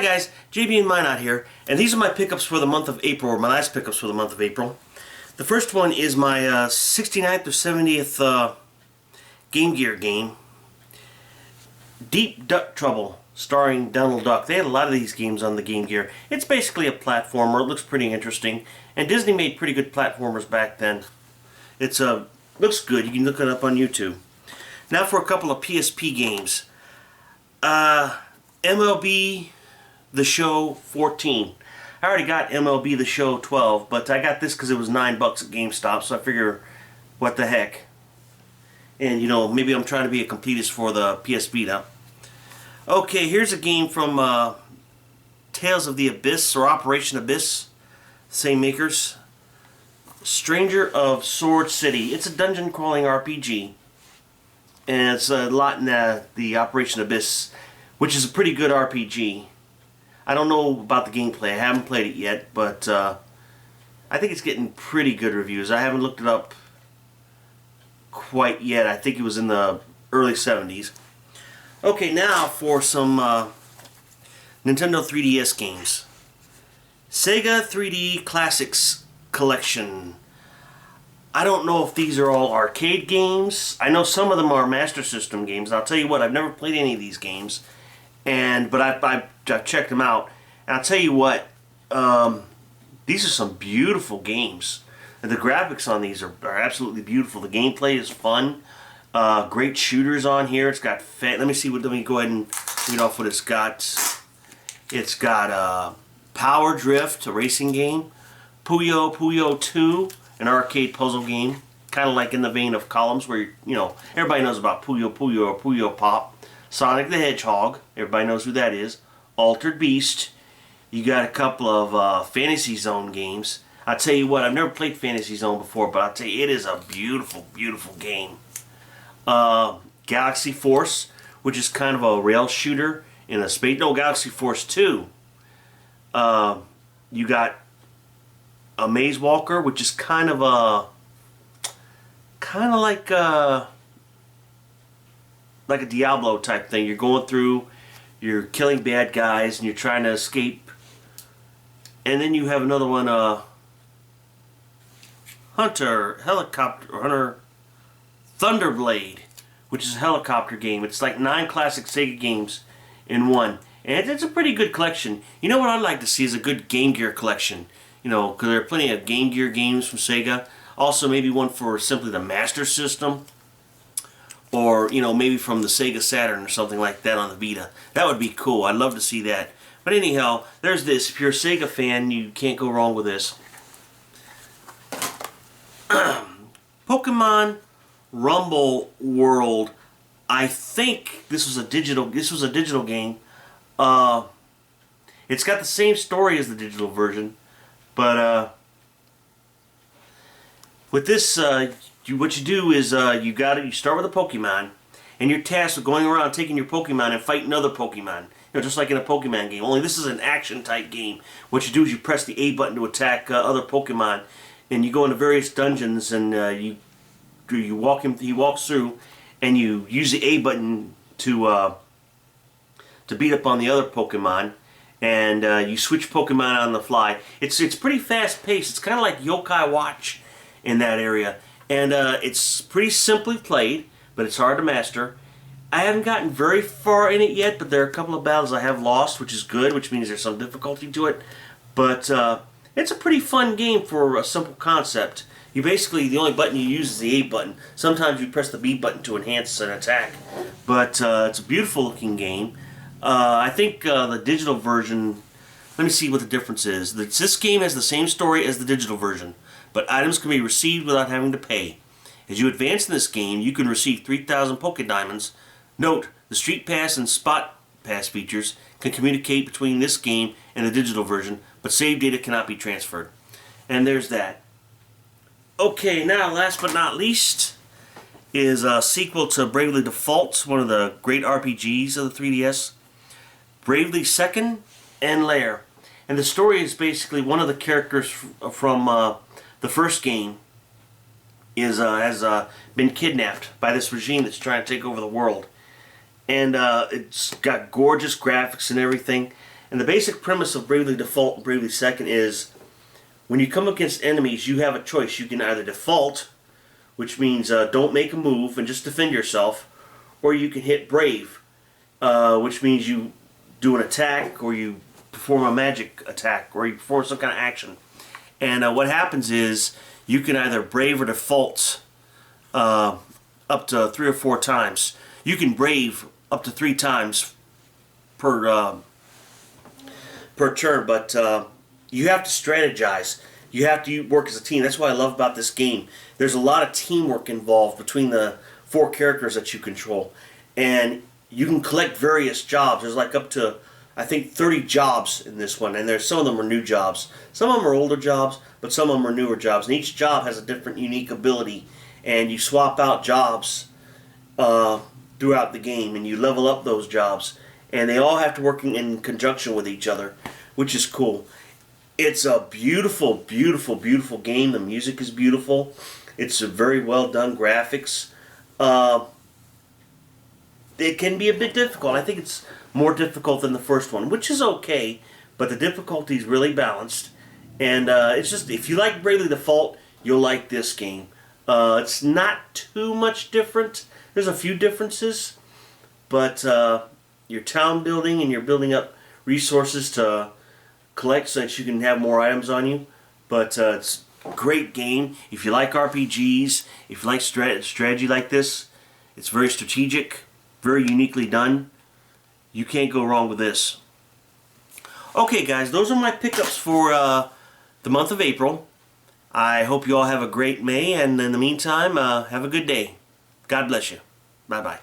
Hi guys, JB and Minot here, and these are my pickups for the month of April, or my last pickups for the month of April. The first one is my 69th or 70th Game Gear game, Deep Duck Trouble, starring Donald Duck. They had a lot of these games on the Game Gear. It's basically a platformer. It looks pretty interesting, and Disney made pretty good platformers back then. It's looks good. You can look it up on YouTube. Now for a couple of PSP games. MLB The Show 14. I already got MLB The Show 12, but I got this because it was $9 at GameStop, so I figure, what the heck. And, you know, maybe I'm trying to be a completist for the PS Vita. Okay, here's a game from Tales of the Abyss, or Operation Abyss. Same makers. Stranger of Sword City. It's a dungeon crawling RPG. And it's a lot in the Operation Abyss, which is a pretty good RPG. I don't know about the gameplay. I haven't played it yet, but I think it's getting pretty good reviews. I haven't looked it up quite yet. I think it was in the early 70s. Okay, now for some Nintendo 3DS games. Sega 3D Classics Collection. I don't know if these are all arcade games. I know some of them are Master System games. And I'll tell you what, I've never played any of these games. But I've checked them out. And I'll tell you what, these are some beautiful games. And the graphics on these are absolutely beautiful. The gameplay is fun. Great shooters on here. It's got let me go ahead and read off what it's got. It's got Power Drift, a racing game. Puyo Puyo 2, an arcade puzzle game. Kind of like in the vein of Columns, where, you know, everybody knows about Puyo Puyo or Puyo Pop. Sonic the Hedgehog, everybody knows who that is. Altered Beast. You got a couple of Fantasy Zone games. I'll tell you what, I've never played Fantasy Zone before, but I'll tell you, it is a beautiful, beautiful game. Galaxy Force, which is kind of a rail shooter in a space. No, Galaxy Force 2. You got a Maze Walker, which is kind of like a Diablo type thing. You're going through, you're killing bad guys, and you're trying to escape. And then you have another one, Hunter Thunderblade, which is a helicopter game. It's like 9 classic Sega games in one. And it's a pretty good collection. You know what I'd like to see is a good Game Gear collection. You know, because there are plenty of Game Gear games from Sega. Also, maybe one for simply the Master System. Or, you know, maybe from the Sega Saturn or something like that on the Vita. That would be cool. I'd love to see that. But anyhow, there's this. If you're a Sega fan, you can't go wrong with this. Pokemon Rumble World. I think this was a digital game. It's got the same story as the digital version, but with this, what you do is you start with a Pokemon, and you're tasked with going around taking your Pokemon and fighting other Pokemon. You know, just like in a Pokemon game. Only this is an action type game. What you do is you press the A button to attack other Pokemon, and you go into various dungeons, and he walks through, and you use the A button to beat up on the other Pokemon, and you switch Pokemon on the fly. It's pretty fast paced. It's kind of like Yokai Watch in that area. And it's pretty simply played, but it's hard to master. I haven't gotten very far in it yet, but there are a couple of battles I have lost, which is good, which means there's some difficulty to it. But it's a pretty fun game for a simple concept. You basically, the only button you use is the A button. Sometimes you press the B button to enhance an attack. But it's a beautiful looking game. I think the digital version, let me see what the difference is. This game has the same story as the digital version, but items can be received without having to pay. As you advance in this game, you can receive 3,000 Pokédiamonds. Note, the Street Pass and Spot Pass features can communicate between this game and the digital version, but save data cannot be transferred. And there's that. Okay, now last but not least is a sequel to Bravely Default, one of the great RPGs of the 3DS. Bravely Second and Lair. And the story is basically one of the characters from the first game has been kidnapped by this regime that's trying to take over the world. And it's got gorgeous graphics and everything. And the basic premise of Bravely Default and Bravely Second is when you come against enemies, you have a choice. You can either default, which means don't make a move and just defend yourself, or you can hit Brave, which means you do an attack or you perform a magic attack or you perform some kind of action. And what happens is you can either Brave or default up to 3 or 4 times. You can Brave up to 3 times per turn, but you have to strategize. You have to work as a team. That's what I love about this game. There's a lot of teamwork involved between the 4 characters that you control, and you can collect various jobs. There's like up to, I think, 30 jobs in this one, and there's some of them are new jobs. Some of them are older jobs, but some of them are newer jobs, and each job has a different unique ability, and you swap out jobs throughout the game, and you level up those jobs, and they all have to work in conjunction with each other, which is cool. It's a beautiful, beautiful, beautiful game. The music is beautiful. It's a very well done graphics. It can be a bit difficult. I think it's more difficult than the first one, which is okay, but the difficulty is really balanced. And it's just, if you like Bravely Default, you'll like this game. It's not too much different. There's a few differences, but you're town building and you're building up resources to collect so that you can have more items on you. But it's a great game. If you like RPGs, if you like strategy like this, it's very strategic, very uniquely done. You can't go wrong with this. Okay guys, those are my pickups for the month of April. I hope you all have a great May, and in the meantime, have a good day. God bless you. Bye-bye.